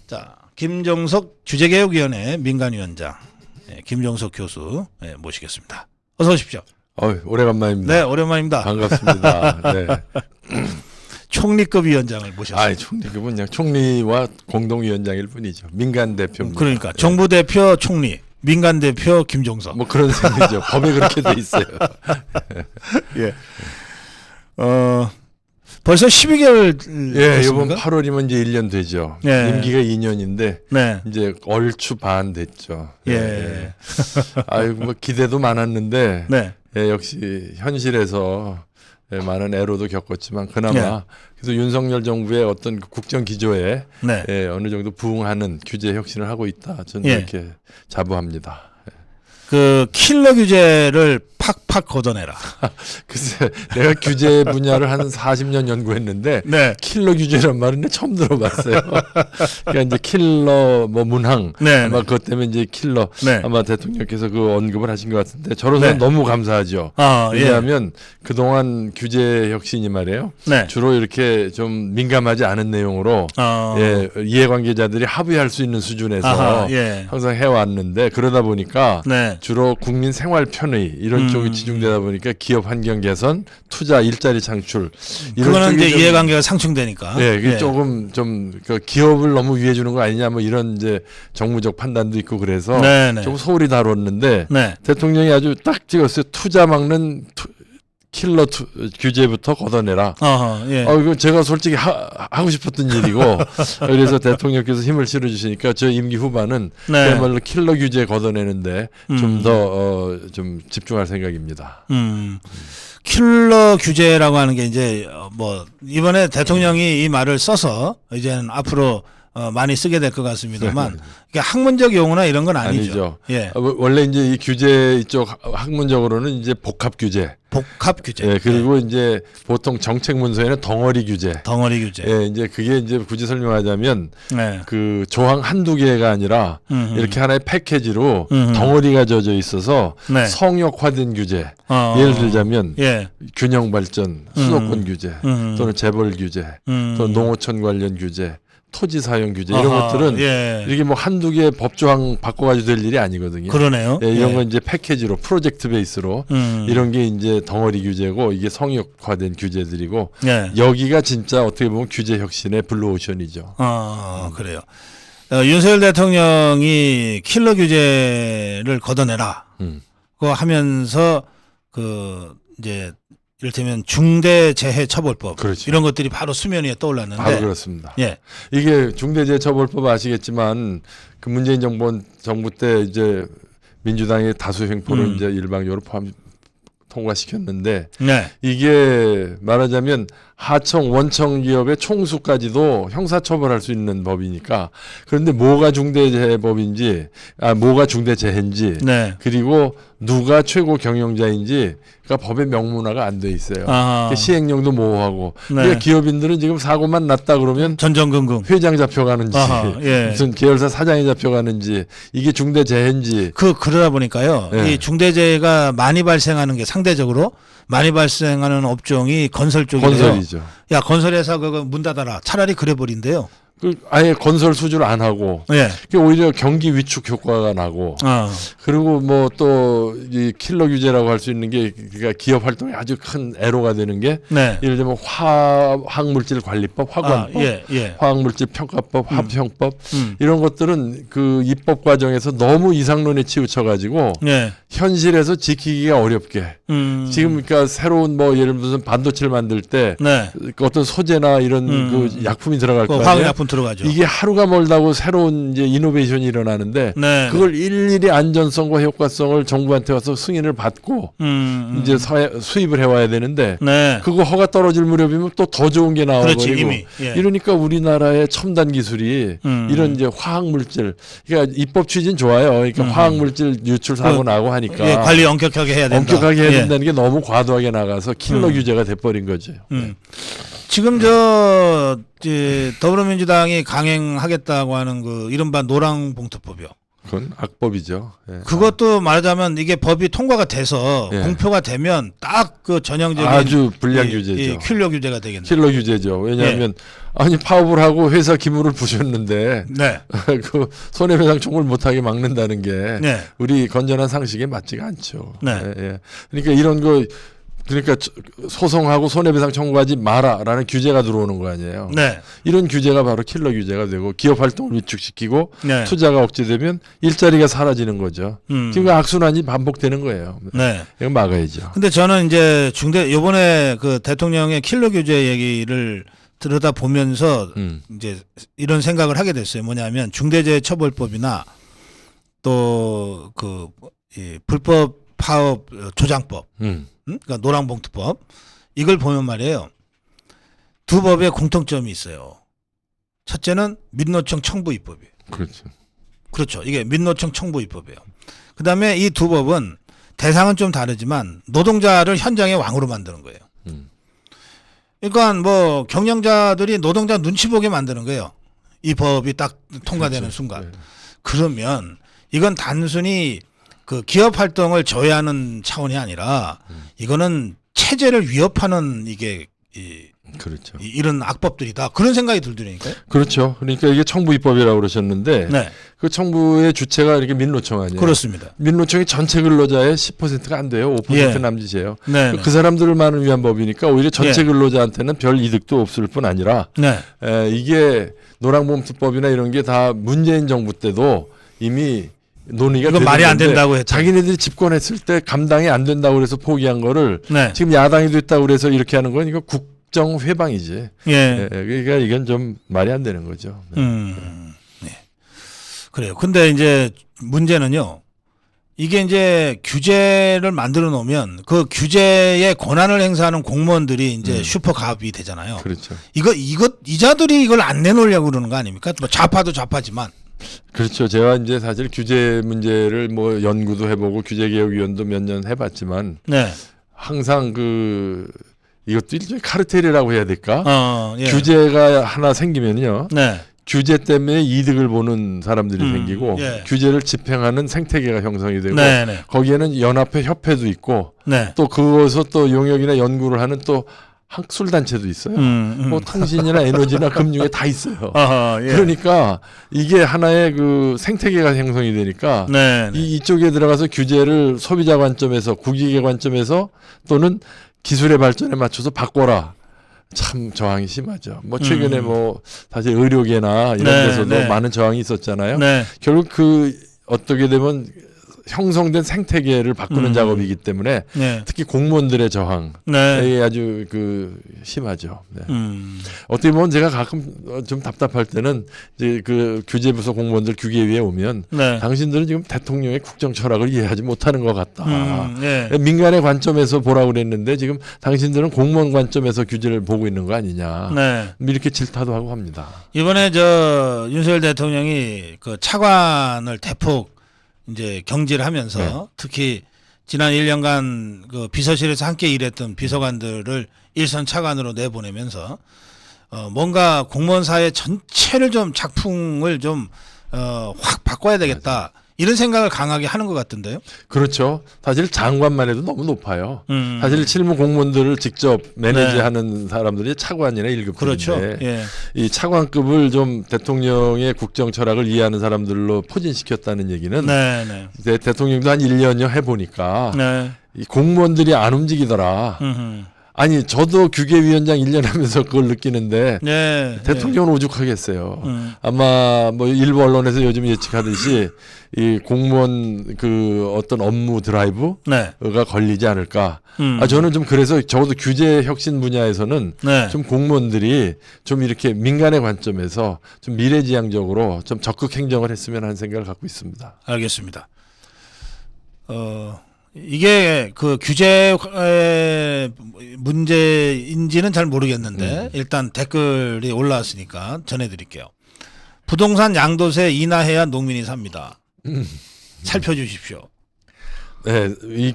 자, 김종석 규제개혁위원회 민간위원장, 김종석 교수 모시겠습니다. 어서 오십시오. 오래간만입니다. 네, 오랜만입니다. 반갑습니다. 네. 총리급 위원장을 모셨습니다. 총리급은 그냥 총리와 공동위원장일 뿐이죠. 민간 대표입니다. 그러니까 정부 대표 총리, 민간 대표 김종석. 뭐 그런 셈이죠. 법에 그렇게 돼 있어요. 예. 벌써 12개월 예, 됐습니까? 이번 8월이면 이제 1년 되죠. 예. 임기가 2년인데 네. 이제 얼추 반 됐죠. 예. 아이고 뭐 기대도 많았는데 네. 예, 역시 현실에서 많은 애로도 겪었지만 그나마 예. 그래서 윤석열 정부의 어떤 국정 기조에 네. 어느 정도 부응하는 규제 혁신을 하고 있다. 저는 예. 이렇게 자부합니다. 그 킬러 규제를 팍팍 걷어내라. 글쎄 내가 규제 분야를 한 40년 연구했는데 네. 킬러 규제란 말은 처음 들어봤어요. 그러니까 이제 킬러 뭐 문항 네. 아마 그것 때문에 이제 킬러 네. 아마 대통령께서 그 언급을 하신 것 같은데 저로서는 네. 너무 감사하죠. 아, 예. 왜냐하면 그동안 규제 혁신이 말이에요. 네. 주로 이렇게 좀 민감하지 않은 내용으로 이해관계자들이 합의할 수 있는 수준에서 아하, 예. 항상 해왔는데 그러다 보니까 네. 주로 국민 생활 편의 이런 쪽이 치중되다 보니까 기업 환경 개선, 투자, 일자리 창출 이런 그거는 쪽이 이제 좀, 이해관계가 상충되니까. 네, 그게 예. 조금 좀 그 기업을 너무 위해 주는 거 아니냐 뭐 이런 이제 정무적 판단도 있고 그래서 네네. 좀 소홀히 다뤘는데 네. 대통령이 아주 딱 찍었어요. 투자 막는 킬러 규제부터 걷어내라. 예. 이거 제가 솔직히 하고 싶었던 일이고 그래서 대통령께서 힘을 실어주시니까 저 임기 후반은 네. 그야말로 킬러 규제 걷어내는데 좀 더 좀 집중할 생각입니다. 킬러 규제라고 하는 게 이제 뭐 이번에 대통령이 이 말을 써서 이제는 앞으로 많이 쓰게 될 것 같습니다만 이게 학문적 용어나 이런 건 아니죠. 예. 원래 이제 이 규제 이쪽 학문적으로는 이제 복합 규제. 복합 규제. 예, 그리고 이제 보통 정책 문서에는 덩어리 규제. 덩어리 규제. 예, 이제 그게 이제 굳이 설명하자면 네. 그 조항 한두 개가 아니라 이렇게 하나의 패키지로 덩어리가 져져 있어서 네. 성역화된 규제. 예를 들자면 균형 발전, 수도권 규제 또는 재벌 규제 또는 농어촌 관련 규제 토지 사용 규제 이런 것들은 이게 뭐 한두 개 법조항 바꿔가지고 될 일이 아니거든요. 그러네요. 이런 건 이제 패키지로 프로젝트 베이스로 이런 게 이제 덩어리 규제고 이게 성역화된 규제들이고 여기가 진짜 어떻게 보면 규제 혁신의 블루오션이죠. 그래요. 윤석열 대통령이 킬러 규제를 걷어내라. 그거 하면서 그 이제 이를테면 중대재해처벌법 그렇죠. 이런 것들이 바로 수면 위에 떠올랐는데 바로 그렇습니다. 예. 이게 중대재해처벌법 아시겠지만 그 문재인 정부 때 이제 민주당의 다수 횡포를 이제 일방적으로 통과시켰는데 네. 이게 말하자면 하청 원청 기업의 총수까지도 형사처벌할 수 있는 법이니까 그런데 뭐가 중대재해법인지 뭐가 중대재해인지 네. 그리고 누가 최고 경영자인지가 법의 명문화가 안 돼 있어요. 시행령도 모호하고 그러니까 기업인들은 지금 사고만 났다 그러면 전전긍긍 회장 잡혀가는지 무슨 계열사 사장이 잡혀가는지 이게 중대재해인지 그러다 보니까요. 이 중대재해가 많이 발생하는 게 상대적으로 많이 발생하는 업종이 건설 쪽이에요. 건설이죠. 야, 건설회사 그거 문 닫아라. 차라리 그래 버린대요. 아예 건설 수주를 안 하고 오히려 경기 위축 효과가 나고 그리고 뭐 또 이 킬러 규제라고 할 수 있는 게 그러니까 기업 활동에 아주 큰 애로가 되는 게 예를 들면 화학물질 관리법, 화관법, 화학물질 평가법, 화평법 이런 것들은 그 입법 과정에서 너무 이상론에 치우쳐가지고 현실에서 지키기가 어렵게 지금 그러니까 새로운 뭐 예를 들면 반도체를 만들 때 그 어떤 소재나 이런 그 약품이 들어갈 거 아니에요. 화학약품 들어가죠. 이게 하루가 멀다고 새로운 이제 이노베이션이 일어나는데 그걸 일일이 안전성과 효과성을 정부한테 와서 승인을 받고 이제 수입을 해와야 되는데 그거 허가 떨어질 무렵이면 또 더 좋은 게 나와버리고 이러니까 우리나라의 첨단 기술이 이런 이제 화학물질 그러니까 입법 취지는 좋아요. 그러니까 화학물질 유출 사고 나고 하니까 관리 엄격하게 해야 된다. 엄격하게 해야 된다는 게 너무 과도하게 나가서 킬러 규제가 돼버린 거죠. 지금 더불어민주당이 강행하겠다고 하는 그 이른바 노랑봉투법이요. 그건 악법이죠. 예. 그것도 말하자면 이게 법이 통과가 돼서 예. 공표가 되면 딱 그 전형적인 아주 불리한 규제죠. 킬러 규제가 되겠네요. 킬러 규제죠. 왜냐하면 아니 파업을 하고 회사 기물을 부셨는데 네. 그 손해배상 청구를 못하게 막는다는 게 네. 우리 건전한 상식에 맞지가 않죠. 네. 예, 예. 그러니까 이런 거 그러니까 소송하고 손해배상 청구하지 마라라는 규제가 들어오는 거 아니에요. 네. 이런 규제가 바로 킬러 규제가 되고 기업 활동을 위축시키고 네. 투자가 억제되면 일자리가 사라지는 거죠. 지금 그 악순환이 반복되는 거예요. 네. 이거 막아야죠. 근데 저는 이제 요번에 그 대통령의 킬러 규제 얘기를 들여다 보면서 이제 이런 생각을 하게 됐어요. 뭐냐면 중대재해처벌법이나 또 그 불법 파업 조장법, 그러니까 노란봉투법 이걸 보면 말이에요. 두 법에 공통점이 있어요. 첫째는 민노총 청부 입법이에요. 그렇죠. 그렇죠. 이게 민노총 청부 입법이에요. 그다음에 이 두 법은 대상은 좀 다르지만 노동자를 현장의 왕으로 만드는 거예요. 그러니까 뭐 경영자들이 노동자 눈치 보게 만드는 거예요. 이 법이 딱 통과되는 그렇죠. 순간. 네. 그러면 이건 단순히 그 기업 활동을 저해하는 차원이 아니라 이거는 체제를 위협하는 이게 그렇죠. 이런 악법들이다. 그런 생각이 들더라니까요. 그렇죠. 그러니까 이게 청부 입법이라고 그러셨는데 네. 그 청부의 주체가 이렇게 민노총 아니에요. 그렇습니다. 민노총이 전체 근로자의 10%가 안 돼요. 5% 예. 남짓이에요. 네. 그 사람들만을 위한 법이니까 오히려 전체 예. 근로자한테는 별 이득도 없을 뿐 아니라 네. 이게 노란봉투법이나 이런 게 다 문재인 정부 때도 이미 논의가 이건 말이 안 됐는데 된다고 했죠. 자기네들이 집권했을 때 감당이 안 된다고 그래서 포기한 거를 네. 지금 야당이 됐다고 그래서 이렇게 하는 건 이거 국정 회방이지. 예. 그러니까 이건 좀 말이 안 되는 거죠. 네. 네. 그래요. 근데 이제 문제는요. 이게 이제 규제를 만들어 놓으면 그 규제의 권한을 행사하는 공무원들이 이제 슈퍼 가업이 되잖아요. 그렇죠. 이자들이 이걸 안 내놓으려고 그러는 거 아닙니까? 뭐 좌파도 좌파지만. 그렇죠. 제가 이제 사실 규제 문제를 뭐 연구도 해보고 규제개혁위원도 몇 년 해봤지만 네. 항상 이것도 일종의 카르텔이라고 해야 될까? 예. 규제가 하나 생기면요. 네. 규제 때문에 이득을 보는 사람들이 생기고 예. 규제를 집행하는 생태계가 형성이 되고 네, 네. 거기에는 연합회 협회도 있고 네. 또 그것서 또 용역이나 연구를 하는 또 학술단체도 있어요. 뭐 통신이나 에너지나 금융에 다 있어요. 어허, 예. 그러니까 이게 하나의 그 생태계가 형성이 되니까 네, 네. 이쪽에 들어가서 규제를 소비자 관점에서 국익의 관점에서 또는 기술의 발전에 맞춰서 바꿔라. 참 저항이 심하죠. 뭐 최근에 뭐 사실 의료계나 이런 네, 데서도 네. 많은 저항이 있었잖아요. 네. 결국 어떻게 되면 형성된 생태계를 바꾸는 작업이기 때문에 네. 특히 공무원들의 저항 네. 이게 아주 심하죠. 네. 어떻게 보면 제가 가끔 좀 답답할 때는 이제 그 규제부서 공무원들 규계위에 오면 네. 당신들은 지금 대통령의 국정 철학을 이해하지 못하는 것 같다. 네. 민간의 관점에서 보라고 그랬는데 지금 당신들은 공무원 관점에서 규제를 보고 있는 거 아니냐. 네. 이렇게 질타도 하고 합니다. 이번에 윤석열 대통령이 그 차관을 대폭 이제 경질을 하면서 특히 지난 1년간 그 비서실에서 함께 일했던 비서관들을 일선 차관으로 내보내면서 뭔가 공무원 사회 전체를 좀 작풍을 좀 확 바꿔야 되겠다. 이런 생각을 강하게 하는 것 같은데요. 그렇죠. 사실 장관만 해도 너무 높아요. 사실 실무 공무원들을 직접 매니지하는 사람들이 차관이나 1급인데 그렇죠. 예. 이 차관급을 좀 대통령의 국정 철학을 이해하는 사람들로 포진시켰다는 얘기는 네, 네. 대통령도 한 1년여 해보니까 네. 이 공무원들이 안 움직이더라. 아니 저도 규계위원장 1년 하면서 그걸 느끼는데 네, 대통령은 오죽하겠어요. 아마 뭐 일부 언론에서 요즘 예측하듯이 이 공무원 어떤 업무 드라이브가 걸리지 않을까. 저는 좀 그래서 적어도 규제 혁신 분야에서는 네. 좀 공무원들이 좀 이렇게 민간의 관점에서 좀 미래지향적으로 좀 적극 행정을 했으면 하는 생각을 갖고 있습니다. 알겠습니다. 이게 그 규제 문제인지는 잘 모르겠는데 일단 댓글이 올라왔으니까 전해드릴게요. 부동산 양도세 인하해야 농민이 삽니다. 살펴주십시오. 네, 이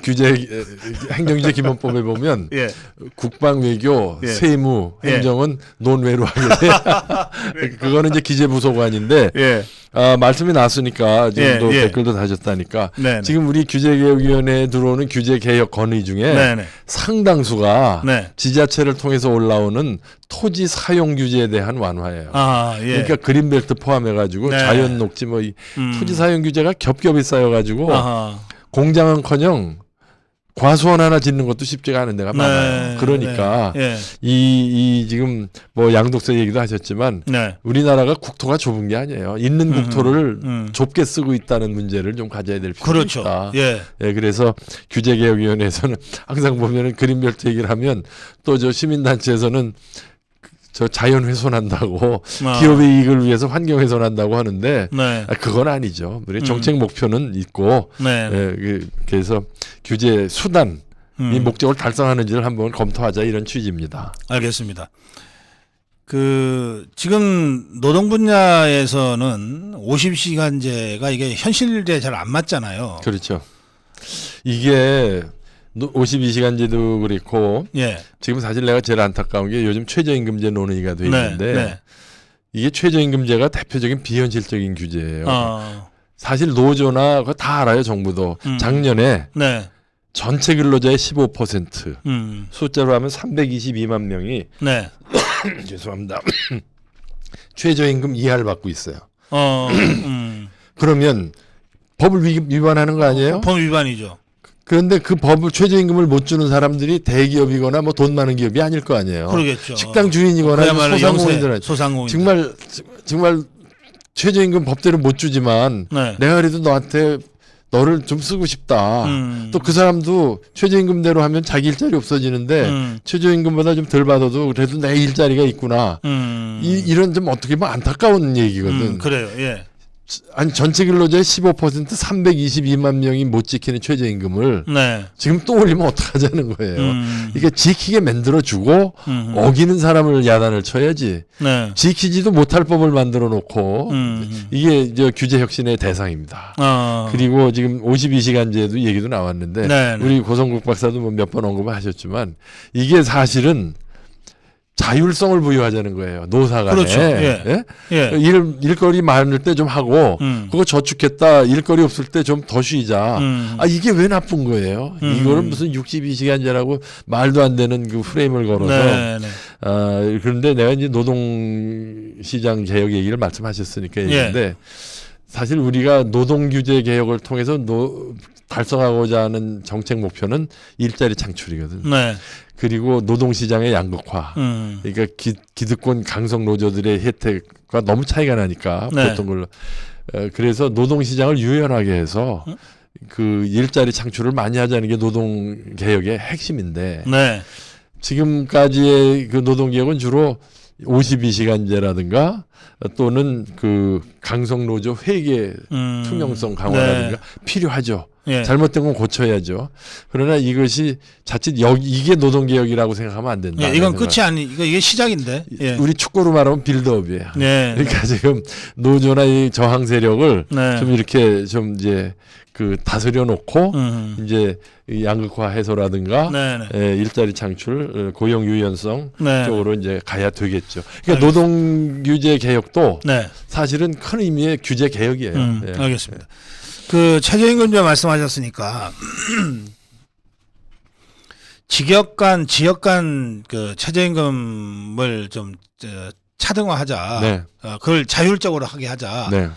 행정규제 기본법에 보면 예. 국방, 외교, 예. 세무, 예. 행정은 논외로 하게 돼. 그거는 이제 기재부소관인데 예. 말씀이 나왔으니까 지금도 예. 댓글도 다셨다니까 네네. 지금 우리 규제개혁위원회에 들어오는 규제개혁 건의 중에 네네. 상당수가 네. 지자체를 통해서 올라오는 토지 사용 규제에 대한 완화예요. 아, 예. 그러니까 그린벨트 포함해가지고 네. 자연 녹지 뭐 토지 사용 규제가 겹겹이 쌓여가지고 아하. 공장은커녕 과수원 하나 짓는 것도 쉽지가 않은 데가 많아요. 그러니까 네. 이 지금 뭐 양도세 얘기도 하셨지만 네. 우리나라가 국토가 좁은 게 아니에요. 있는 국토를 좁게 쓰고 있다는 문제를 좀 가져야 될 필요가 그렇죠. 있다. 예. 예, 그래서 규제개혁위원회에서는 항상 보면은 그린벨트 얘기를 하면 또 저 시민단체에서는 저 자연 훼손한다고 기업의 이익을 위해서 환경 훼손한다고 하는데 네. 그건 아니죠. 우리 정책 목표는 있고 네. 그래서 규제 수단 이 목적을 달성하는지를 한번 검토하자 이런 취지입니다. 알겠습니다. 지금 노동 분야에서는 50시간제가 이게 현실에 잘 안 맞잖아요. 그렇죠. 이게 52시간제도 그렇고 예. 지금 사실 내가 제일 안타까운 게 요즘 최저임금제 논의가 돼 있는데 네. 이게 최저임금제가 대표적인 비현실적인 규제예요. 사실 노조나 그거 다 알아요. 정부도 작년에 네. 전체 근로자의 15% 숫자로 하면 322만 명이 네. 죄송합니다. 최저임금 이하를 받고 있어요. 그러면 법을 위반하는 거 아니에요? 법 위반이죠. 그런데 그 법을 최저임금을 못 주는 사람들이 대기업이거나 뭐 돈 많은 기업이 아닐 거 아니에요. 그러겠죠. 식당 주인이거나 소상공인들 정말 최저임금 법대로 못 주지만 네. 내가 그래도 너를 좀 쓰고 싶다. 또 그 사람도 최저임금대로 하면 자기 일자리 없어지는데 최저임금보다 좀 덜 받아도 그래도 내 일자리가 있구나. 이런 좀 어떻게 보면 안타까운 얘기거든. 그래요. 예. 아니 전체 근로자의 15% 322만 명이 못 지키는 최저임금을 네. 지금 또 올리면 어떡하자는 거예요. 이게 지키게 만들어주고 어기는 사람을 야단을 쳐야지. 네. 지키지도 못할 법을 만들어 놓고 이게 규제 혁신의 대상입니다. 그리고 지금 52시간제도 얘기도 나왔는데 네네. 우리 고성국 박사도 뭐 몇 번 언급을 하셨지만 이게 사실은 자율성을 부여하자는 거예요. 노사 간에. 그렇죠. 예. 예. 일거리 많을 때 좀 하고 그거 저축했다. 일거리 없을 때 좀 더 쉬자. 이게 왜 나쁜 거예요? 이거는 무슨 62시간제라고 말도 안 되는 그 프레임을 걸어서. 네네. 그런데 내가 이제 노동시장 개혁 얘기를 말씀하셨으니까 얘기인데 사실 우리가 노동규제 개혁을 통해서 달성하고자 하는 정책 목표는 일자리 창출이거든. 네. 그리고 노동시장의 양극화. 그러니까 기득권 강성 노조들의 혜택과 너무 차이가 나니까 네. 보통 걸로. 그래서 노동시장을 유연하게 해서 그 일자리 창출을 많이 하자는 게 노동개혁의 핵심인데 네. 지금까지의 그 노동개혁은 주로 52시간제라든가 또는 그 강성 노조 회계 투명성 강화라든가 필요하죠. 예. 잘못된 건 고쳐야죠. 그러나 이것이 자칫 이게 노동개혁이라고 생각하면 안 된다. 예, 이건 끝이 이게 시작인데. 예. 우리 축구로 말하면 빌드업이에요. 네. 그러니까 지금 노조나 이 저항 세력을 네. 좀 이렇게 좀 이제 그 다스려 놓고 이제 양극화 해소라든가 일자리 창출, 고용 유연성 쪽으로 이제 가야 되겠죠. 그러니까 노동 규제 개혁도 사실은 큰 의미의 규제 개혁이에요. 알겠습니다. 그 최저임금제 말씀하셨으니까 지역 간 그 최저임금을 좀 차등화하자. 그걸 자율적으로 하게 하자.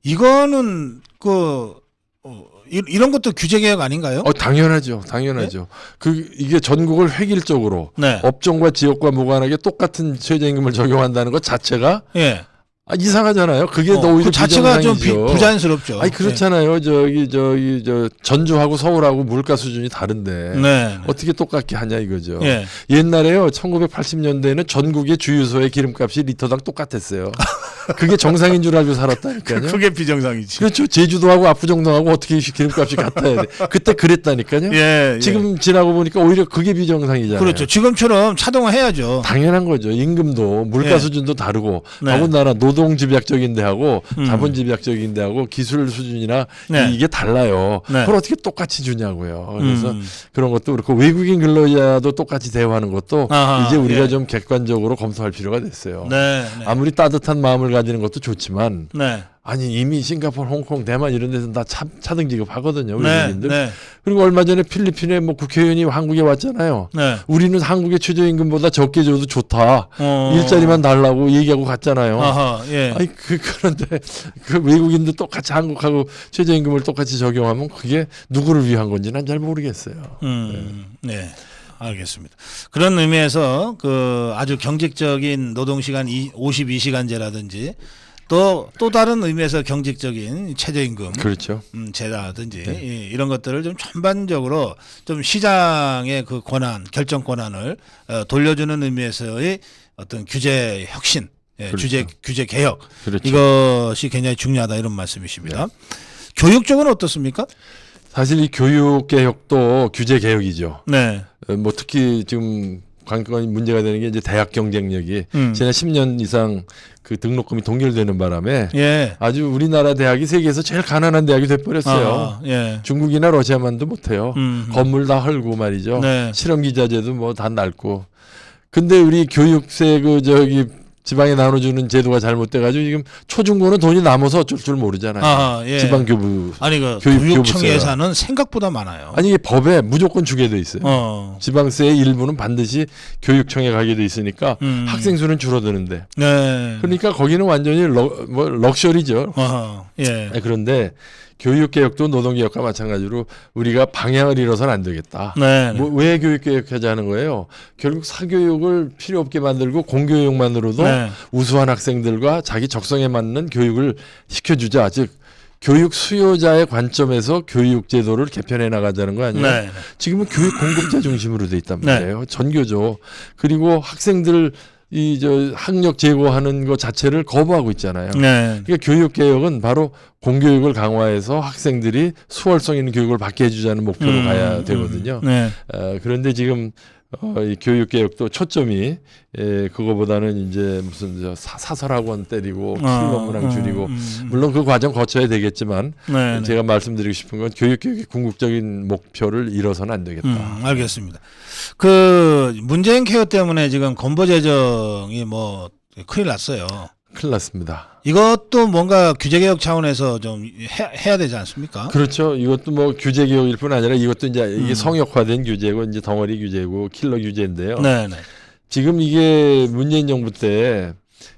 이거는 이런 것도 규제 개혁 아닌가요? 당연하죠. 이게 전국을 획일적으로 업종과 지역과 무관하게 똑같은 최저임금을 적용한다는 것 자체가 이상하잖아요. 그게 오히려 그 자체가 좀 비정상이죠. 부자연스럽죠. 그렇잖아요. 저 전주하고 서울하고 물가 수준이 다른데 어떻게 똑같게 하냐 이거죠. 옛날에요. 1980년대에는 전국의 주유소의 기름값이 리터당 똑같았어요. 그게 정상인 줄 알고 살았다니까요. 그게 비정상이지. 그렇죠. 제주도하고 압구정동하고 어떻게 기름값이 같아야 돼. 그때 그랬다니까요. 지금 지나고 보니까 오히려 그게 비정상이잖아요. 그렇죠. 지금처럼 차등화해야죠. 당연한 거죠. 임금도 물가 수준도 다르고 더군다나 노동 집약적인 데하고 자본 집약적인 데하고 기술 수준이나 네. 이게 달라요. 네. 그걸 어떻게 똑같이 주냐고요. 그래서 그런 것도 그렇고 외국인 근로자도 똑같이 대우하는 것도 아하, 이제 우리가 예. 좀 객관적으로 검토할 필요가 됐어요. 네. 네. 아무리 따뜻한 마음을 가지는 것도 좋지만 네. 아니 이미 싱가포르, 홍콩, 대만 이런 데서 다 차등 지급하거든요. 네. 외국인들. 네. 그리고 얼마 전에 필리핀에 뭐 국회의원이 한국에 왔잖아요. 네. 우리는 한국의 최저임금보다 적게 줘도 좋다. 일자리만 달라고 얘기하고 갔잖아요. 아하, 예. 아니 그런데 그 외국인도 똑같이 한국하고 최저임금을 똑같이 적용하면 그게 누구를 위한 건지 난 잘 모르겠어요. 네. 알겠습니다. 그런 의미에서 그 아주 경직적인 노동시간 52시간제라든지 또 다른 의미에서 경직적인 최저임금 그렇죠. 제라든지 네. 이런 것들을 좀 전반적으로 좀 시장의 그 권한, 결정 권한을 돌려주는 의미에서의 어떤 규제 혁신, 그렇죠. 규제 개혁 그렇죠. 이것이 굉장히 중요하다 이런 말씀이십니다. 교육 쪽은 어떻습니까? 사실 이 교육 개혁도 규제 개혁이죠. 네. 뭐 특히 지금 관건이 문제가 되는 게 이제 대학 경쟁력이 지난 10년 이상 그 등록금이 동결되는 바람에 예. 아주 우리나라 대학이 세계에서 제일 가난한 대학이 돼버렸어요. 예. 중국이나 러시아만도 못해요. 건물 다 헐고 말이죠. 네. 실험 기자재도 뭐 다 낡고. 근데 우리 교육세 그 저기 지방에 나눠주는 제도가 잘못돼가지고 지금 초중고는 돈이 남아서 어쩔 줄 모르잖아요. 아하, 예. 지방교부. 아니 그 교육 교육청 교부세가. 예산은 생각보다 많아요. 아니 이게 법에 무조건 주게 돼 있어요. 지방세의 일부는 반드시 교육청에 가게 돼 있으니까 학생 수는 줄어드는데. 네. 그러니까 거기는 완전히 럭셔리죠. 아하, 예. 그런데 교육개혁도 노동개혁과 마찬가지로 우리가 방향을 잃어서는 안 되겠다. 네. 뭐 왜 교육개혁하자는 거예요? 결국 사교육을 필요 없게 만들고 공교육만으로도 네. 우수한 학생들과 자기 적성에 맞는 교육을 시켜주자. 즉 교육 수요자의 관점에서 교육 제도를 개편해 나가자는 거 아니에요? 네. 지금은 교육 공급자 중심으로 돼 있단 네. 말이에요. 전교조. 그리고 학생들 이 저 학력 제고하는 것 자체를 거부하고 있잖아요. 네. 그러니까 교육 개혁은 바로 공교육을 강화해서 학생들이 수월성 있는 교육을 받게 해주자는 목표로 가야 되거든요. 네. 그런데 지금 이 교육 개혁도 초점이 그거보다는 이제 무슨 저 사설학원 때리고 필런문항 줄이고 물론 그 과정 거쳐야 되겠지만 네. 제가 말씀드리고 싶은 건 교육 개혁의 궁극적인 목표를 잃어서는 안 되겠다. 알겠습니다. 그 문재인 케어 때문에 지금 건보 재정이 뭐 큰일 났어요. 큰일 났습니다. 이것도 뭔가 규제 개혁 차원에서 좀 해야 되지 않습니까? 그렇죠. 이것도 뭐 규제 개혁일 뿐 아니라 이것도 이제 이게 성역화된 규제고 이제 덩어리 규제고 킬러 규제인데요. 네, 네. 지금 이게 문재인 정부 때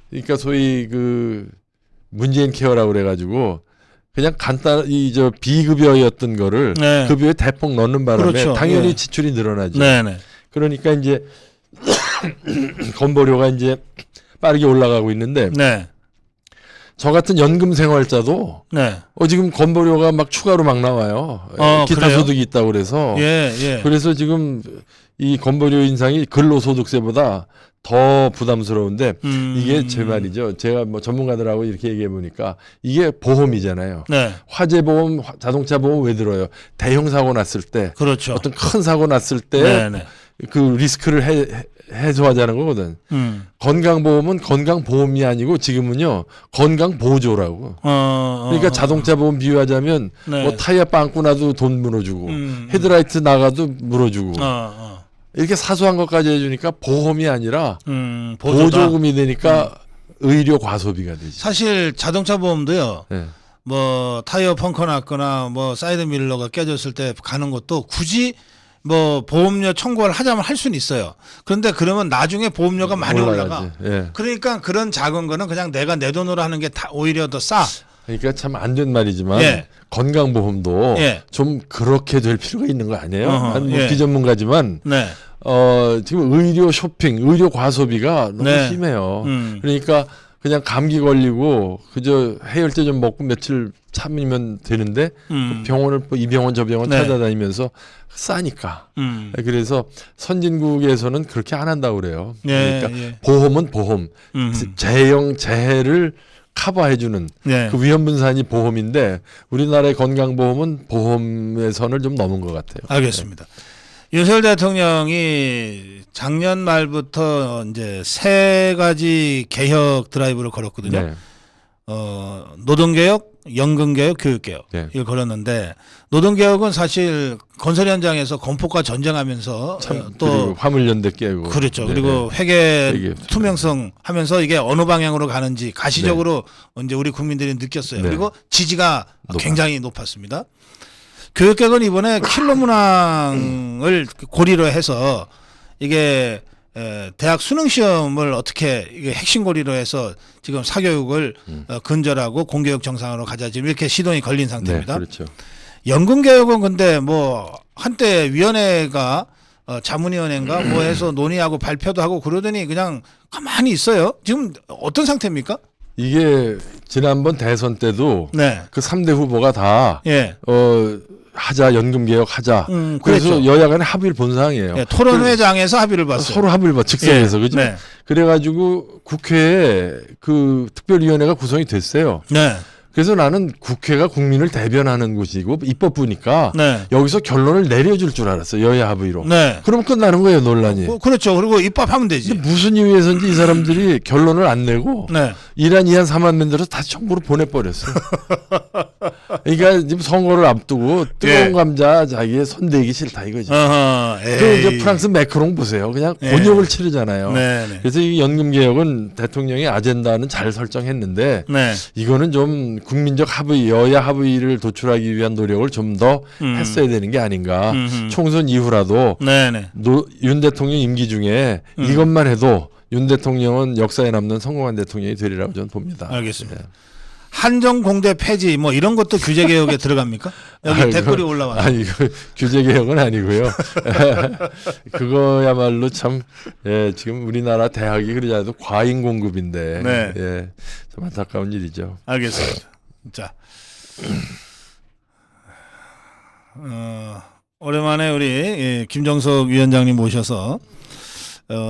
그러니까 소위 그 문재인 케어라고 그래가지고 그냥 간단 이 저 비급여였던 거를 네. 급여에 대폭 넣는 바람에 그렇죠. 당연히 네. 지출이 늘어나죠. 네, 네. 그러니까 이제 건보료가 이제 빠르게 올라가고 있는데 네. 저 같은 연금 생활자도 네. 지금 건보료가 막 추가로 막 나와요. 기타 그래요? 소득이 있다고 그래서 예, 예. 그래서 지금 이 건보료 인상이 근로소득세보다 더 부담스러운데 이게 제 말이죠. 제가 뭐 전문가들하고 이렇게 얘기해 보니까 이게 보험이잖아요. 네. 화재 보험, 자동차 보험 왜 들어요? 대형 사고 났을 때, 그렇죠. 어떤 큰 사고 났을 때 네, 네. 그 리스크를 해소하자는 거거든. 건강보험은 건강보험이 아니고 지금은요 건강보조라고. 그러니까 자동차 보험 비유하자면 네. 뭐 타이어 빵꾸 나도 돈 물어주고 헤드라이트 나가도 물어주고 이렇게 사소한 것까지 해주니까 보험이 아니라 보조다. 보조금이 되니까 의료 과소비가 되지. 사실 자동차 보험도요. 네. 뭐 타이어 펑커 났거나 뭐 사이드 밀러가 깨졌을 때 가는 것도 굳이 뭐 보험료 청구를 하자면 할 수는 있어요. 그런데 그러면 나중에 보험료가 많이 올라가. 예. 그러니까 그런 작은 거는 그냥 내가 내 돈으로 하는 게 다 오히려 더 싸. 그러니까 참 안 된 말이지만 예. 건강보험도 예. 좀 그렇게 될 필요가 있는 거 아니에요? 난 뭐 예. 비전문가지만 네. 지금 의료 쇼핑, 의료 과소비가 너무 네. 심해요. 그러니까 그냥 감기 걸리고 그저 해열제 좀 먹고 며칠 참으면 되는데 그 병원을 이 병원 저 병원 네. 찾아다니면서 싸니까. 그래서 선진국에서는 그렇게 안 한다고 그래요. 예, 그러니까 예. 보험은 보험, 재형 재해를 커버해주는 네. 그 위험 분산이 보험인데 우리나라의 건강보험은 보험의 선을 좀 넘은 것 같아요. 알겠습니다. 윤석열 대통령이 작년 말부터 이제 세 가지 개혁 드라이브를 걸었거든요. 네. 노동개혁, 연금개혁, 교육개혁 네. 이걸 걸었는데 노동개혁은 사실 건설 현장에서 건폭과 전쟁하면서 또 화물연대 깨고 그렇죠. 네네. 그리고 회계 투명성 하면서 이게 어느 방향으로 가는지 가시적으로 이제 우리 국민들이 느꼈어요. 네. 그리고 지지가 굉장히 높았습니다. 교육개혁은 이번에 킬러 문항을 고리로 해서 이게 대학 수능 시험을 어떻게 이게 핵심 고리로 해서 지금 사교육을 근절하고 공교육 정상으로 가자 지금 이렇게 시동이 걸린 상태입니다. 네, 그렇죠. 연금 개혁은 근데 뭐 한때 위원회가 자문위원회인가 뭐 해서 논의하고 발표도 하고 그러더니 그냥 가만히 있어요. 지금 어떤 상태입니까? 이게 지난번 대선 때도 네. 그 3대 후보가 다 예. 하자 연금 개혁 하자. 그래서 그랬죠. 여야 간에 합의를 본 상황이에요. 예, 토론회장에서 합의를 봤어요. 서로 합의를 봐 즉석에서 예. 그죠? 네. 그래가지고 국회에 그 특별위원회가 구성이 됐어요. 네. 그래서 나는 국회가 국민을 대변하는 곳이고 입법부니까 네. 여기서 결론을 내려줄 줄 알았어요. 여야 합의로. 네. 그럼 끝나는 거예요 논란이. 그렇죠. 그리고 입법하면 되지. 근데 무슨 이유에서인지 이 사람들이 결론을 안 내고 네. 이란 이한 삼안 만들어서 다시 정부로 보내버렸어. 그러니까 지금 선거를 앞두고 뜨거운 예. 감자 자기의 손대기 싫다 이거지. 에이. 또 이제 프랑스 매크롱 보세요. 그냥 예. 곤욕을 치르잖아요. 네. 네. 그래서 이 연금 개혁은 대통령의 아젠다는 잘 설정했는데 네. 이거는 좀 국민적 합의, 여야 합의를 도출하기 위한 노력을 좀 더 했어야 되는 게 아닌가. 총선 이후라도 네네. 윤 대통령 임기 중에 이것만 해도 윤 대통령은 역사에 남는 성공한 대통령이 되리라고 저는 봅니다. 알겠습니다. 네. 한정공대 폐지 뭐 이런 것도 규제 개혁에 들어갑니까? 여기 아이고, 댓글이 올라와요. 아니 이거 규제 개혁은 아니고요. 그거야말로 참 지금 우리나라 대학이 그러자도 과잉 공급인데 네. 참 안타까운 일이죠. 알겠습니다. 자, 오랜만에 우리 김정석 위원장님 모셔서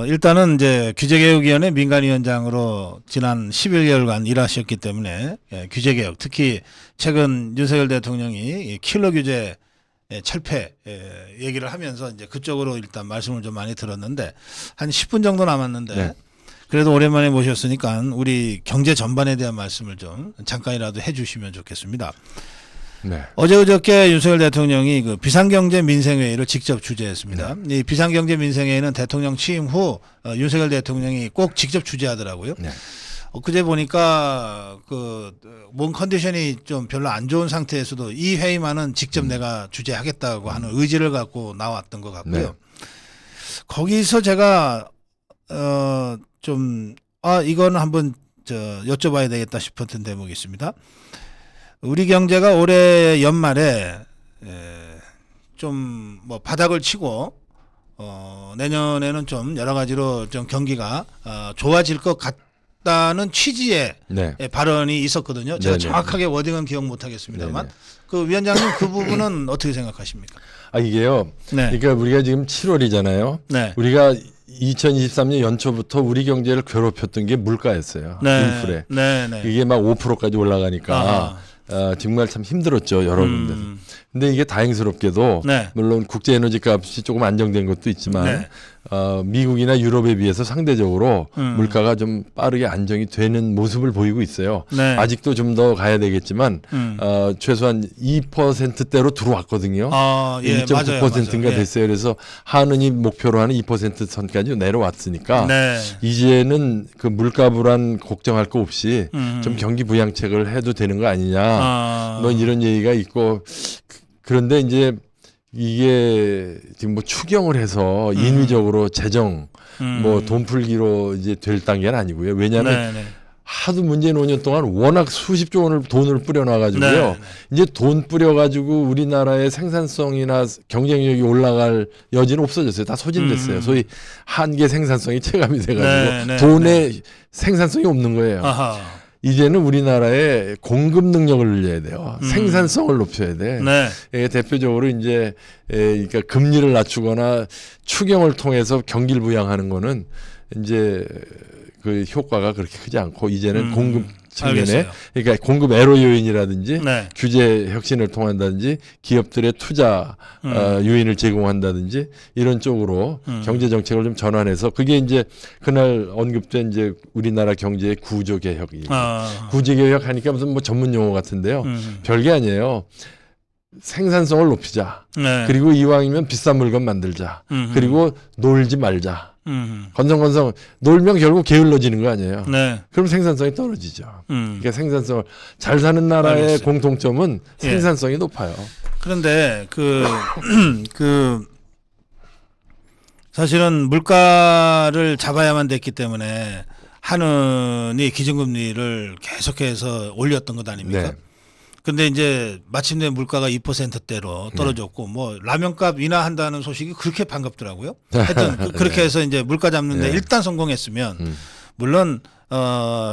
일단은 이제 규제개혁위원회 민간위원장으로 지난 11개월간 일하셨기 때문에 규제개혁 특히 최근 윤석열 대통령이 킬러 규제 철폐 얘기를 하면서 이제 그쪽으로 일단 말씀을 좀 많이 들었는데 한 10분 정도 남았는데 네. 그래도 오랜만에 모셨으니까 우리 경제 전반에 대한 말씀을 좀 잠깐이라도 해주시면 좋겠습니다. 네. 어제 윤석열 대통령이 그 비상경제 민생회의를 직접 주재했습니다. 네. 이 비상경제 민생회의는 대통령 취임 후 윤석열 대통령이 꼭 직접 주재하더라고요. 네. 그제 보니까 그 몸 컨디션이 좀 별로 안 좋은 상태에서도 이 회의만은 직접 내가 주재하겠다고 하는 의지를 갖고 나왔던 것 같고요. 네. 거기서 제가 이거는 한번 여쭤봐야 되겠다 싶었던 대목이 있습니다. 우리 경제가 올해 연말에 좀 뭐 바닥을 치고 내년에는 좀 여러 가지로 좀 경기가 좋아질 것 같다는 취지의 네. 발언이 있었거든요. 제가 네네. 정확하게 워딩은 기억 못 하겠습니다만 네네. 그 위원장님 그 부분은 어떻게 생각하십니까? 이게요. 네. 그러니까 우리가 지금 7월이잖아요. 네. 우리가 2023년 연초부터 우리 경제를 괴롭혔던 게 물가였어요. 인플레. 네. 이게 막 5%까지 올라가니까 정말 참 힘들었죠. 여러 군데서. 근데 이게 다행스럽게도 네. 물론 국제에너지 값이 조금 안정된 것도 있지만 네. 미국이나 유럽에 비해서 상대적으로 물가가 좀 빠르게 안정이 되는 모습을 보이고 있어요. 네. 아직도 좀 더 가야 되겠지만 최소한 2%대로 들어왔거든요. 예, 2.9%인가 맞아요. 됐어요. 그래서 한은이 목표로 하는 2% 선까지 내려왔으니까 네. 이제는 그 물가 불안 걱정할 거 없이 좀 경기 부양책을 해도 되는 거 아니냐. 뭐 이런 얘기가 있고 그런데 이제 이게 지금 뭐 추경을 해서 인위적으로 재정 뭐 돈 풀기로 이제 될 단계는 아니고요. 왜냐하면 하도 문재인 5년 동안 워낙 수십조 원을 돈을 뿌려놔가지고요. 이제 돈 뿌려가지고 우리나라의 생산성이나 경쟁력이 올라갈 여지는 없어졌어요. 다 소진됐어요. 소위 한계 생산성이 체감이 돼가지고 돈의 생산성이 없는 거예요. 아하. 이제는 우리나라의 공급 능력을 늘려야 돼요. 생산성을 높여야 돼. 대표적으로 이제 그러니까 금리를 낮추거나 추경을 통해서 경기를 부양하는 거는 이제 그 효과가 그렇게 크지 않고 이제는 공급 측면에 알겠어요. 그러니까 공급 애로 요인이라든지 네. 규제 혁신을 통한다든지 기업들의 투자 요인을 제공한다든지 이런 쪽으로 경제 정책을 좀 전환해서 그게 이제 그날 언급된 이제 우리나라 경제의 구조 개혁이 구조 개혁 하니까 무슨 뭐 전문 용어 같은데요. 별게 아니에요. 생산성을 높이자. 네. 그리고 이왕이면 비싼 물건 만들자. 그리고 놀지 말자. 건성건성 놀면 결국 게을러지는 거 아니에요. 네. 그럼 생산성이 떨어지죠. 그러니까 생산성을 잘 사는 나라의 알겠어요. 공통점은 생산성이 높아요. 그런데 사실은 물가를 잡아야만 됐기 때문에 한은이 기준금리를 계속해서 올렸던 것 아닙니까? 네. 근데 이제 마침내 물가가 2%대로 떨어졌고 뭐 라면값 인하한다는 소식이 그렇게 반갑더라고요. 하여튼 그렇게 해서 이제 물가 잡는데 일단 성공했으면 물론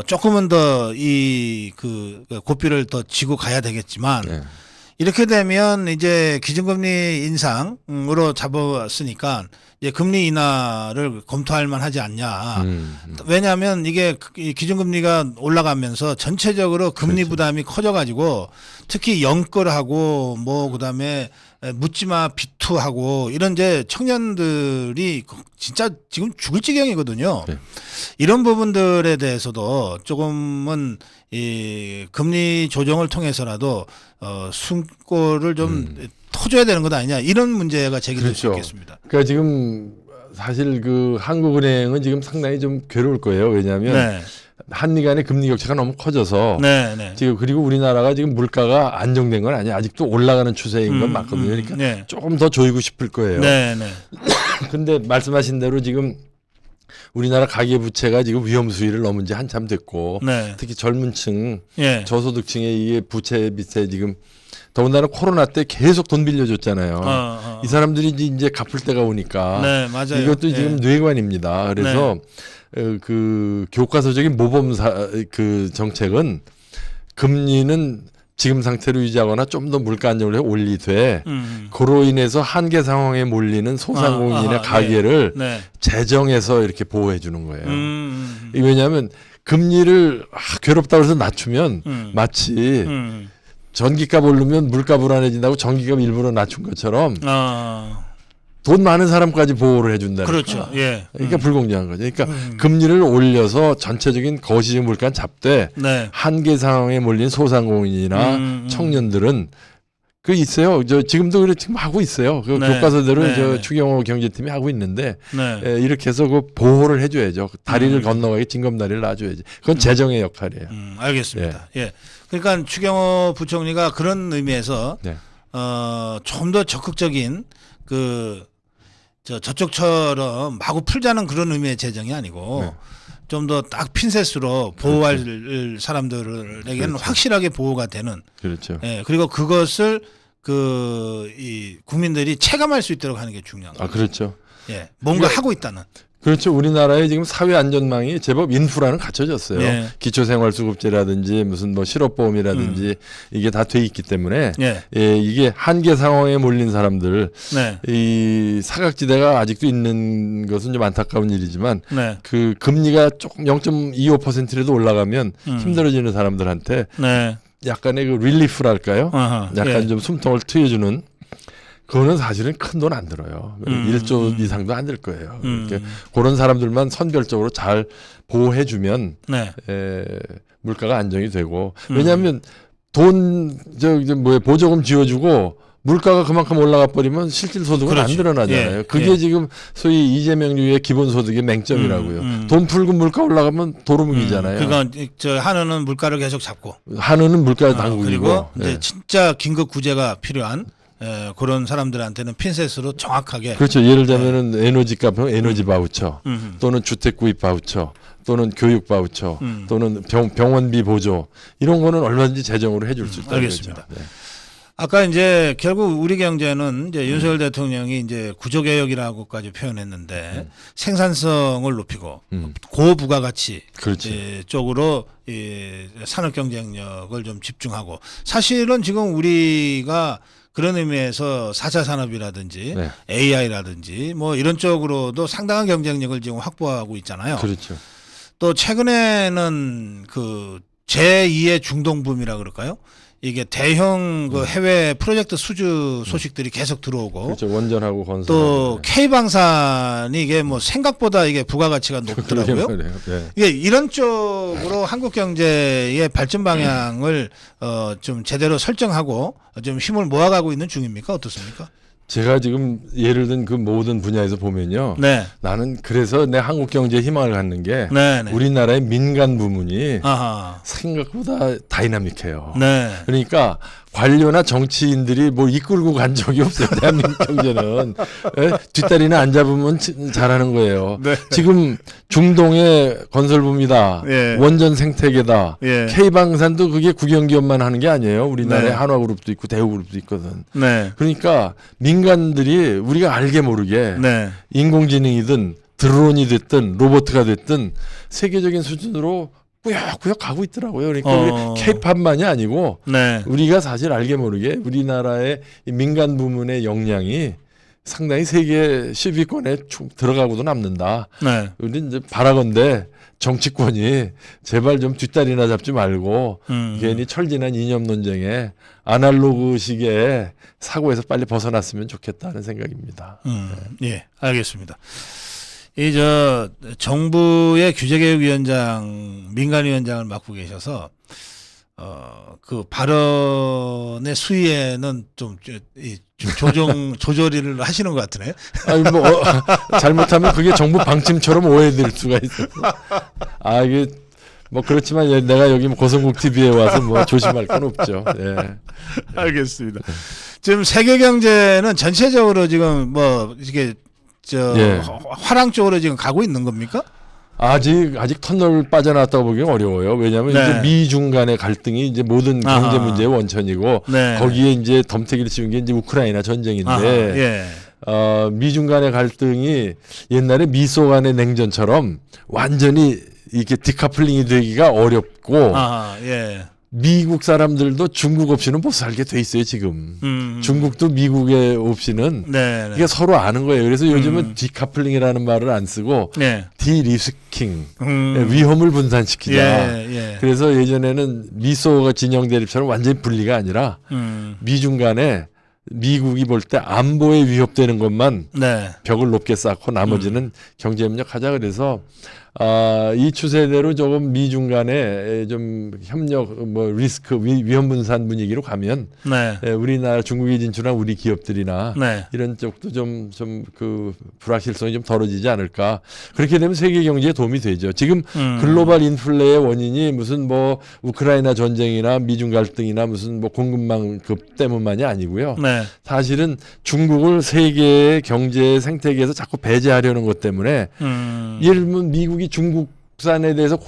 조금은 더 이 고삐를 더 지고 가야 되겠지만 이렇게 되면 이제 기준금리 인상으로 잡았으니까 이제 금리 인하를 검토할 만하지 않냐. 왜냐하면 이게 기준금리가 올라가면서 전체적으로 금리 부담이 커져가지고 특히 영끌하고 뭐 그다음에 묻지마 비투하고 이런 이제 청년들이 진짜 지금 죽을 지경이거든요. 네. 이런 부분들에 대해서도 조금은 이 금리 조정을 통해서라도 숨골을 좀 터줘야 되는 것 아니냐 이런 문제가 제기될 수 있겠습니다. 그러니까 지금 사실 그 한국은행은 지금 상당히 좀 괴로울 거예요. 왜냐하면 한미 간의 금리 격차가 너무 커져서 지금 그리고 우리나라가 지금 물가가 안정된 건 아니에요. 아직도 올라가는 추세인 건 맞거든요. 그러니까 조금 더 조이고 싶을 거예요. 근데 말씀하신 대로 지금 우리나라 가계부채가 지금 위험 수위를 넘은 지 한참 됐고 특히 젊은층 저소득층의 이게 부채 밑에 지금 더군다나 코로나 때 계속 돈 빌려줬잖아요. 이 사람들이 이제 갚을 때가 오니까 맞아요. 이것도 지금 뇌관입니다. 그래서 그 교과서적인 모범사 그 정책은 금리는 지금 상태로 유지하거나 좀 더 물가 안정을 해 올리되 그로 인해서 한계 상황에 몰리는 소상공인이나 가게를 재정해서 이렇게 보호해 주는 거예요. 왜냐하면 금리를 괴롭다고 해서 낮추면 마치 전기값 오르면 물가 불안해진다고 전기값 일부러 낮춘 것처럼 돈 많은 사람까지 보호를 해준다니까. 그렇죠. 그러니까 불공정한 거죠. 그러니까 금리를 올려서 전체적인 거시적 물가는 잡되 한계 상황에 몰린 소상공인이나 청년들은 그 있어요. 저 지금도 그래 지금 하고 있어요. 그 교과서대로 저 추경호 경제팀이 하고 있는데 이렇게 해서 그 보호를 해줘야죠. 다리를 건너가게 징검다리를 놔줘야지. 그건 재정의 역할이에요. 알겠습니다. 그러니까 추경호 부총리가 그런 의미에서 좀 더 적극적인 저쪽처럼 마구 풀자는 그런 의미의 재정이 아니고 좀 더 딱 핀셋으로 보호할 사람들에게는 확실하게 보호가 되는. 그리고 그것을 이 국민들이 체감할 수 있도록 하는 게 중요한 거죠. 그렇죠. 뭔가 하고 있다는. 그렇죠. 우리나라의 지금 사회 안전망이 제법 인프라는 갖춰졌어요. 기초생활수급제라든지 무슨 뭐 실업보험이라든지 이게 다 돼 있기 때문에 이게 한계 상황에 몰린 사람들 이 사각지대가 아직도 있는 것은 좀 안타까운 일이지만 그 금리가 조금 0.25%라도 올라가면 힘들어지는 사람들한테 약간의 그 릴리프랄까요? 약간 좀 숨통을 트여주는 그거는 사실은 큰 돈 안 들어요. 1조 이상도 안 들 거예요. 그러니까 그런 사람들만 선별적으로 잘 보호해주면 물가가 안정이 되고 왜냐하면 보조금 지어주고 물가가 그만큼 올라가 버리면 실질 소득은 안 늘어나잖아요. 그게 지금 소위 이재명류의 기본소득의 맹점이라고요. 돈 풀고 물가 올라가면 도루묵이잖아요. 그러니까 한은은 물가를 계속 잡고 한은은 물가 당국이고 그리고 이제 진짜 긴급 구제가 필요한 그런 사람들한테는 핀셋으로 정확하게. 그렇죠. 예를 들면은 에너지 값은 에너지 바우처 또는 주택 구입 바우처 또는 교육 바우처 또는 병원비 보조 이런 거는 얼마든지 재정으로 해줄 수 있다는 알겠습니다. 거죠. 아까 이제 결국 우리 경제는 이제 윤석열 대통령이 이제 구조개혁이라고까지 표현했는데 생산성을 높이고 고부가가치 쪽으로 이 산업 경쟁력을 좀 집중하고 사실은 지금 우리가 그런 의미에서 4차 산업이라든지 AI라든지 뭐 이런 쪽으로도 상당한 경쟁력을 지금 확보하고 있잖아요. 그렇죠. 또 최근에는 제2의 중동붐이라 그럴까요? 이게 대형 그 해외 프로젝트 수주 소식들이 계속 들어오고, 그렇죠. 원전하고 건설. 또 K방산이 이게 뭐 생각보다 이게 부가가치가 높더라고요. 네. 이게 이런 쪽으로 한국 경제의 발전 방향을 좀 제대로 설정하고 좀 힘을 모아가고 있는 중입니까? 어떻습니까? 제가 지금 예를 든 그 모든 분야에서 보면요. 네. 나는 그래서 내 한국 경제에 희망을 갖는 게 네, 네. 우리나라의 민간 부문이 아하. 생각보다 다이나믹해요. 네. 그러니까 관료나 정치인들이 뭘 이끌고 간 적이 없어요. 대한민국 경제는. 예? 뒷다리는 안 잡으면 잘하는 거예요. 네. 지금 중동의 건설부입니다. 예. 원전 생태계다. 예. K방산도 그게 국영기업만 하는 게 아니에요. 우리나라에 네. 한화그룹도 있고 대우그룹도 있거든. 네. 그러니까 민간들이 우리가 알게 모르게 네. 인공지능이든 드론이 됐든 로봇가 됐든 세계적인 수준으로 꾸역꾸역 가고 있더라고요. 그러니까 우리 K-팝만이 아니고 네. 우리가 사실 알게 모르게 우리나라의 이 민간 부문의 역량이 상당히 세계 10위권에 들어가고도 남는다. 네. 우리 이제 바라건대 정치권이 제발 좀 뒷다리나 잡지 말고 괜히 철진한 이념 논쟁에 아날로그식의 사고에서 빨리 벗어났으면 좋겠다는 생각입니다. 예, 알겠습니다. 정부의 규제개혁위원장, 민간위원장을 맡고 계셔서, 그 발언의 수위에는 좀 조절을 하시는 것 같으네요. 아니, 잘못하면 그게 정부 방침처럼 오해될 수가 있어서. 이게, 그렇지만 내가 여기 고성국 TV에 와서 조심할 건 없죠. 예. 알겠습니다. 지금 세계 경제는 전체적으로 지금 이게, 예. 화랑 쪽으로 지금 가고 있는 겁니까? 아직 터널 빠져나왔다고 보기는 어려워요. 왜냐하면 네. 이제 미중 간의 갈등이 이제 모든 경제 문제의 원천이고 네. 거기에 이제 덤태기를 씌운 게 이제 우크라이나 전쟁인데 예. 미중 간의 갈등이 옛날에 미소 간의 냉전처럼 완전히 이렇게 디카플링이 되기가 어렵고 예. 미국 사람들도 중국 없이는 못 살게 돼 있어요 지금. 중국도 미국에 없이는 네. 이게 서로 아는 거예요. 그래서 요즘은 디카플링이라는 말을 안 쓰고 네. 디리스킹 위험을 분산시키자. 예. 그래서 예전에는 미소가 진영 대립처럼 완전히 분리가 아니라 미중 간에 미국이 볼 때 안보에 위협되는 것만 네. 벽을 높게 쌓고 나머지는 경제협력하자. 그래서 이 추세대로 조금 미중 간에 좀 협력 리스크 위험 분산 분위기로 가면 네. 우리나라 중국에 진출한 우리 기업들이나 네. 이런 쪽도 좀 그 불확실성이 좀 덜어지지 않을까. 그렇게 되면 세계 경제에 도움이 되죠. 지금 글로벌 인플레의 원인이 무슨 우크라이나 전쟁이나 미중 갈등이나 무슨 공급망 급 때문만이 아니고요. 네. 사실은 중국을 세계의 경제 생태계에서 자꾸 배제하려는 것 때문에 예를 들면 미국이 중국산에 대해서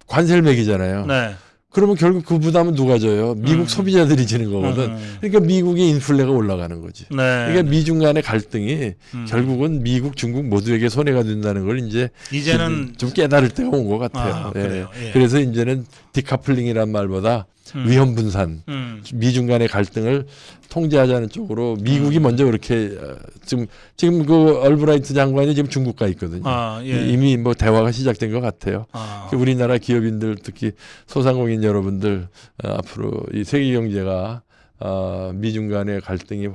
관세를 매기잖아요. 네. 그러면 결국 그 부담은 누가 져요? 미국 소비자들이 지는 거거든. 그러니까 미국의 인플레가 올라가는 거지. 네. 그러니까 미중 간의 갈등이 결국은 미국, 중국 모두에게 손해가 된다는 걸 이제는 좀 깨달을 때가 온 것 같아요. 그래요. 예. 그래서 이제는 디카플링이란 말보다 위험 분산, 미중 간의 갈등을 통제하자는 쪽으로 미국이 먼저 그렇게 지금 그 얼브라이트 장관이 지금 중국 가 있거든요. 예. 이미 대화가 시작된 것 같아요. 우리나라 기업인들 특히 소상공인 여러분들 앞으로 이 세계 경제가 미중 간의 갈등이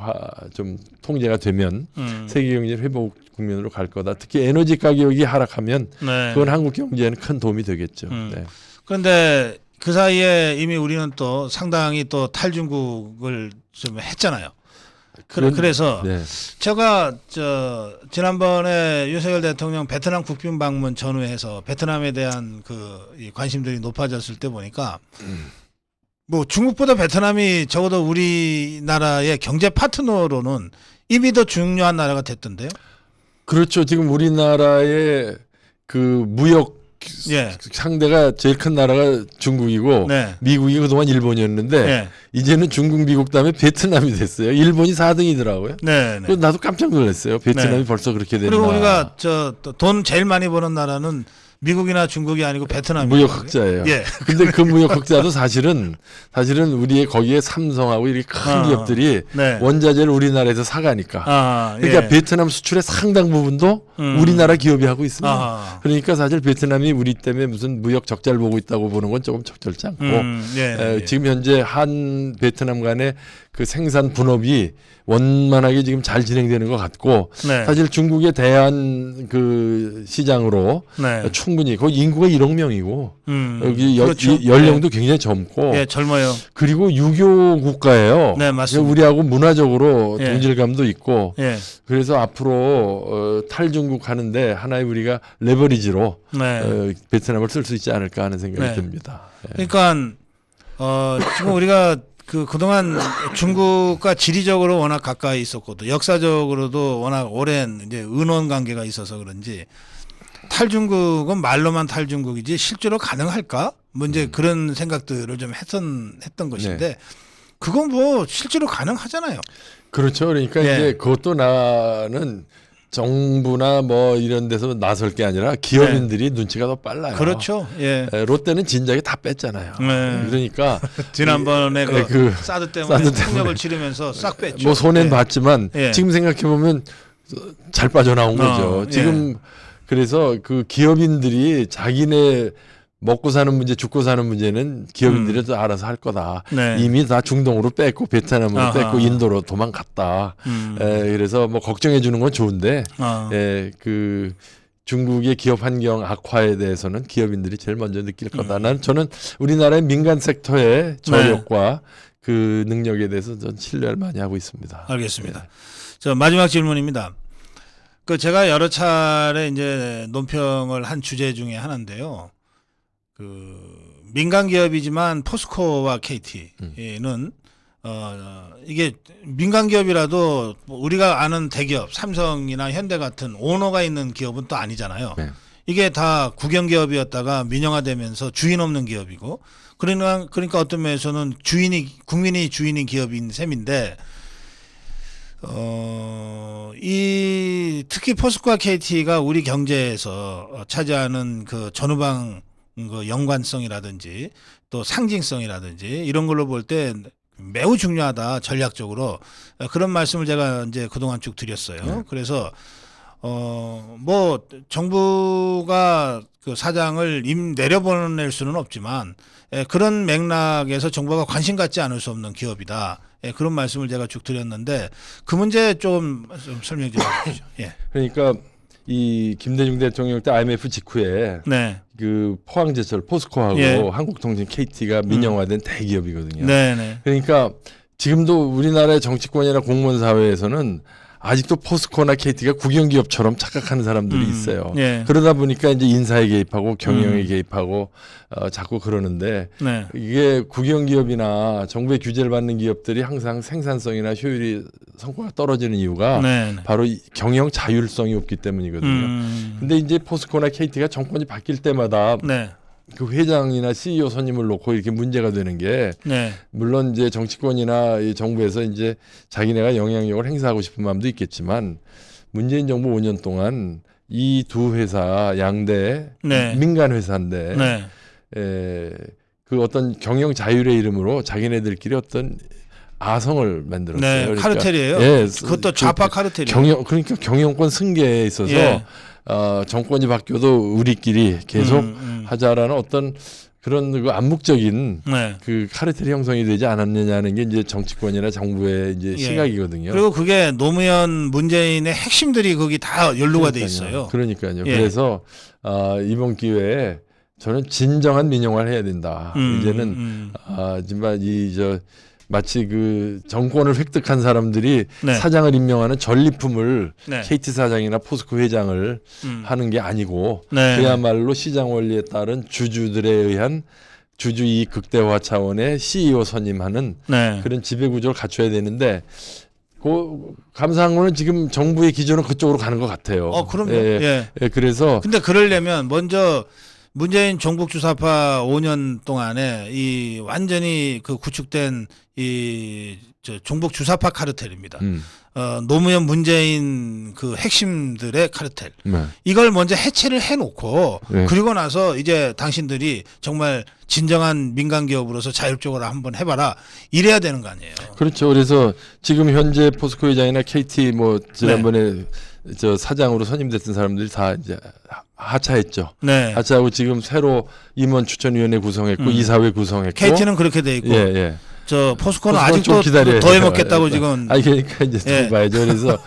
좀 통제가 되면 세계 경제 회복 국면으로 갈 거다. 특히 에너지 가격이 하락하면 그건 한국 경제에는 큰 도움이 되겠죠. 네. 그런데 그 사이에 이미 우리는 또 상당히 또 탈중국을 좀 했잖아요. 그래서 네. 제가 지난번에 윤석열 대통령 베트남 국빈 방문 전후해서 베트남에 대한 이 관심들이 높아졌을 때 보니까 중국보다 베트남이 적어도 우리나라의 경제 파트너로는 이미 더 중요한 나라가 됐던데요. 그렇죠. 지금 우리나라의 그 무역 상대가 제일 큰 나라가 중국이고 미국이 그동안 일본이었는데 이제는 중국, 미국 다음에 베트남이 됐어요. 일본이 4등이더라고요. 그래서 나도 깜짝 놀랐어요. 베트남이 벌써 그렇게 됐나. 그리고 우리가 돈 제일 많이 버는 나라는 미국이나 중국이 아니고 베트남이 무역 흑자예요. 예. 근데 그 무역 흑자도 사실은 우리의 거기에 삼성하고 이렇게 큰 기업들이 네. 원자재를 우리나라에서 사가니까. 그러니까 예. 베트남 수출의 상당 부분도 우리나라 기업이 하고 있습니다. 그러니까 사실 베트남이 우리 때문에 무슨 무역 적자를 보고 있다고 보는 건 조금 적절치 않고 예. 지금 현재 한 베트남 간의 그 생산 분업이 원만하게 지금 잘 진행되는 것 같고 네. 사실 중국의 대한 그 시장으로 네. 충분히 거기 인구가 1억 명이고 여기 그렇죠. 연령도 굉장히 젊고 예, 젊어요. 그리고 유교 국가예요. 네, 맞습니다. 우리하고 문화적으로 예. 동질감도 있고 예. 그래서 앞으로 탈중국 하는데 하나의 우리가 레버리지로 네. 베트남을 쓸 수 있지 않을까 하는 생각이 네. 듭니다. 예. 그러니까 지금 우리가 그동안 중국과 지리적으로 워낙 가까이 있었고 또 역사적으로도 워낙 오랜 이제 은원 관계가 있어서 그런지 탈중국은 말로만 탈중국이지 실제로 가능할까? 뭐 이제 그런 생각들을 좀 했던 것인데 네. 그건 뭐 실제로 가능하잖아요. 그렇죠. 그러니까 예. 이제 그것도 나는 정부나 뭐 이런 데서 나설 게 아니라 기업인들이 눈치가 더 빨라요. 그렇죠. 예. 롯데는 진작에 다 뺐잖아요. 네. 그러니까 지난번에 그 사드 때문에 폭력을 치르면서 싹 뺐죠. 뭐 손해는 예. 봤지만 예. 지금 생각해 보면 잘 빠져나온 거죠. 예. 지금 그래서 그 기업인들이 자기네 먹고 사는 문제, 죽고 사는 문제는 기업인들이 또 알아서 할 거다. 네. 이미 다 중동으로 뺐고 베트남으로 아하. 뺐고 인도로 도망갔다. 그래서 뭐 걱정해 주는 건 좋은데 그 중국의 기업 환경 악화에 대해서는 기업인들이 제일 먼저 느낄 거다. 저는 우리나라의 민간 섹터의 저력과 그 능력에 대해서 전 신뢰를 많이 하고 있습니다. 알겠습니다. 자, 마지막 질문입니다. 제가 여러 차례 이제 논평을 한 주제 중에 하나인데요. 민간 기업이지만 포스코와 KT는 이게 민간 기업이라도 우리가 아는 대기업 삼성이나 현대 같은 오너가 있는 기업은 또 아니잖아요. 네. 이게 다 국영 기업이었다가 민영화되면서 주인 없는 기업이고 그러니까 어떤 면에서는 국민이 주인인 기업인 셈인데 특히 포스코와 KT가 우리 경제에서 차지하는 그 전후방 그 연관성이라든지 또 상징성이라든지 이런 걸로 볼 때 매우 중요하다 전략적으로 그런 말씀을 제가 이제 그동안 쭉 드렸어요. 네. 그래서 뭐 정부가 그 사장을 내려보낼 수는 없지만 그런 맥락에서 정부가 관심 갖지 않을 수 없는 기업이다. 그런 말씀을 제가 쭉 드렸는데 그 문제 좀 설명 좀 해주시죠. 예. 그러니까 이 김대중 대통령 때 IMF 직후에 네. 그 포항제철 포스코하고 예. 한국통신 KT가 민영화된 대기업이거든요. 네네. 그러니까 지금도 우리나라의 정치권이나 공무원 사회에서는 아직도 포스코나 KT가 국영기업처럼 착각하는 사람들이 있어요. 예. 그러다 보니까 이제 인사에 개입하고 경영에 개입하고 자꾸 그러는데 네. 이게 국영기업이나 정부의 규제를 받는 기업들이 항상 생산성이나 효율이 성과가 떨어지는 이유가 네. 바로 이 경영 자율성이 없기 때문이거든요. 근데 이제 포스코나 KT가 정권이 바뀔 때마다 네. 그 회장이나 CEO 선임을 놓고 이렇게 문제가 되는 게 네. 물론 이제 정치권이나 이 정부에서 이제 자기네가 영향력을 행사하고 싶은 마음도 있겠지만 문재인 정부 5년 동안 이 두 회사 양대 네. 민간 회사인데 네. 그 어떤 경영 자율의 이름으로 자기네들끼리 어떤 아성을 만들었어요. 네. 그러니까 카르텔이에요. 예, 그것도 좌파 카르텔이에요. 그러니까 경영권 승계에 있어서 예. 정권이 바뀌어도 우리끼리 계속 하자라는 어떤 그런 그 암묵적인 네. 그 카르텔 형성이 되지 않았느냐는 게 이제 정치권이나 정부의 이제 예. 시각이거든요. 그리고 그게 노무현 문재인의 핵심들이 거기 다 연루가 돼 그러니까요. 있어요. 그러니까요. 예. 그래서 이번 기회에 저는 진정한 민영화를 해야 된다. 이제는 정말 마치 그 정권을 획득한 사람들이 네. 사장을 임명하는 전리품을 네. KT 사장이나 포스코 회장을 하는 게 아니고 네. 그야말로 시장 원리에 따른 주주들에 의한 주주 이익 극대화 차원의 CEO 선임하는 네. 그런 지배 구조를 갖춰야 되는데 감사한 거는 지금 정부의 기조는 그쪽으로 가는 것 같아요. 그럼요. 예. 예. 예, 그래서 근데 그러려면 먼저 문재인 종북 주사파 5년 동안에 이 완전히 그 구축된 이 종북 주사파 카르텔입니다. 노무현 문재인 그 핵심들의 카르텔. 네. 이걸 먼저 해체를 해놓고 네. 그리고 나서 이제 당신들이 정말 진정한 민간 기업으로서 자율적으로 한번 해봐라 이래야 되는 거 아니에요. 그렇죠. 그래서 지금 현재 포스코 회장이나 KT 뭐 지난번에 저 사장으로 선임됐던 사람들이 다 이제 하차했죠. 네. 하차하고 지금 새로 임원 추천위원회 구성했고 이사회 구성했고. KT는 그렇게 돼 있고. 예, 예. 저 포스코는 좀 아직도 기다려야 더 돼요. 해먹겠다고 지금. 아니 그러니까 이제 좀 봐야죠. 그래서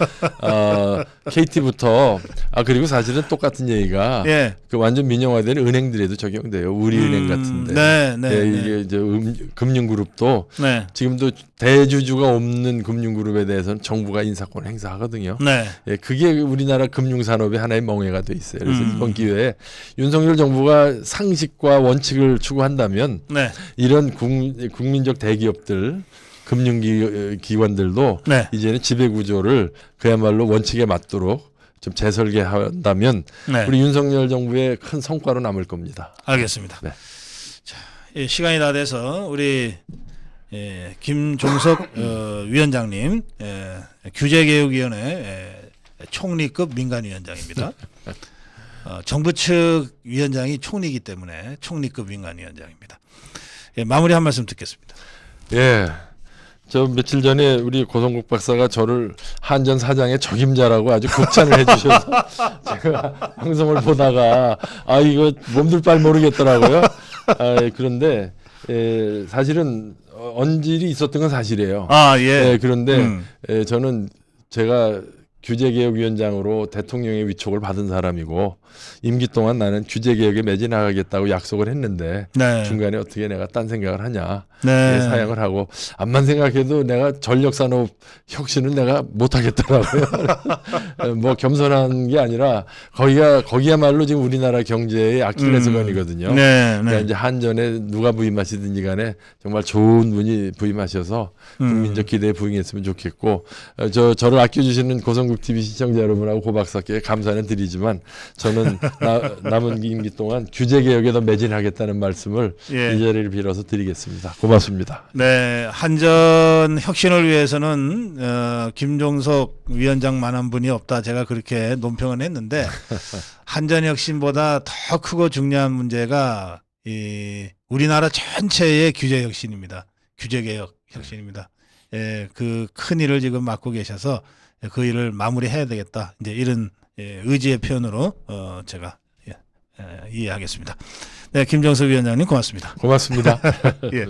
KT부터 그리고 사실은 똑같은 얘기가 그 완전 민영화된 은행들에도 적용돼요. 우리은행 같은데. 이게 이제 금융그룹도 지금도 대주주가 없는 금융그룹에 대해서는 정부가 인사권을 행사하거든요. 예, 그게 우리나라 금융산업의 하나의 멍해가 돼 있어요. 그래서 이번 기회에 윤석열 정부가 상식과 원칙을 추구한다면 이런 국민적 대기업들 금융기관들도 이제는 지배구조를 그야말로 원칙에 맞도록 좀 재설계한다면 우리 윤석열 정부의 큰 성과로 남을 겁니다. 알겠습니다. 자, 시간이 다 돼서 우리 김종석 위원장님 규제개혁위원회 총리급 민간위원장입니다. 정부 측 위원장이 총리이기 때문에 총리급 민간위원장입니다. 마무리 한 말씀 듣겠습니다. 예. 저 며칠 전에 우리 고성국 박사가 저를 한전 사장의 적임자라고 아주 극찬을 해주셔서 제가 방송을 보다가 이거 몸둘 바를 모르겠더라고요. 그런데 사실은 언질이 있었던 건 사실이에요. 그런데 저는 제가 규제개혁위원장으로 대통령의 위촉을 받은 사람이고 임기 동안 나는 규제개혁에 매진하겠다고 약속을 했는데 중간에 어떻게 내가 딴 생각을 하냐 사양을 하고 암만 생각해도 내가 전력산업 혁신은 내가 못하겠더라고요. 뭐 겸손한 게 아니라 거기야말로 지금 우리나라 경제의 아킬레스건이거든요. 그러니까 이제 한전에 누가 부임하시든지 간에 정말 좋은 분이 부임하셔서 국민적 기대에 부응했으면 좋겠고 저를 아껴주시는 고성국 TV 시청자 여러분하고 고 박사께 감사는 드리지만 저는 남은 임기 동안 규제개혁에 더 매진하겠다는 말씀을 이 자리를 빌어서 드리겠습니다. 고맙습니다. 네, 한전 혁신을 위해서는 김종석 위원장만한 분이 없다. 제가 그렇게 논평을 했는데 한전 혁신보다 더 크고 중요한 문제가 우리나라 전체의 규제 혁신입니다. 규제개혁 혁신입니다. 그 큰 일을 지금 맡고 계셔서 그 일을 마무리해야 되겠다. 이제 이런 의지의 표현으로 제가 이해하겠습니다. 네, 김종석 위원장님 고맙습니다. 고맙습니다. 예.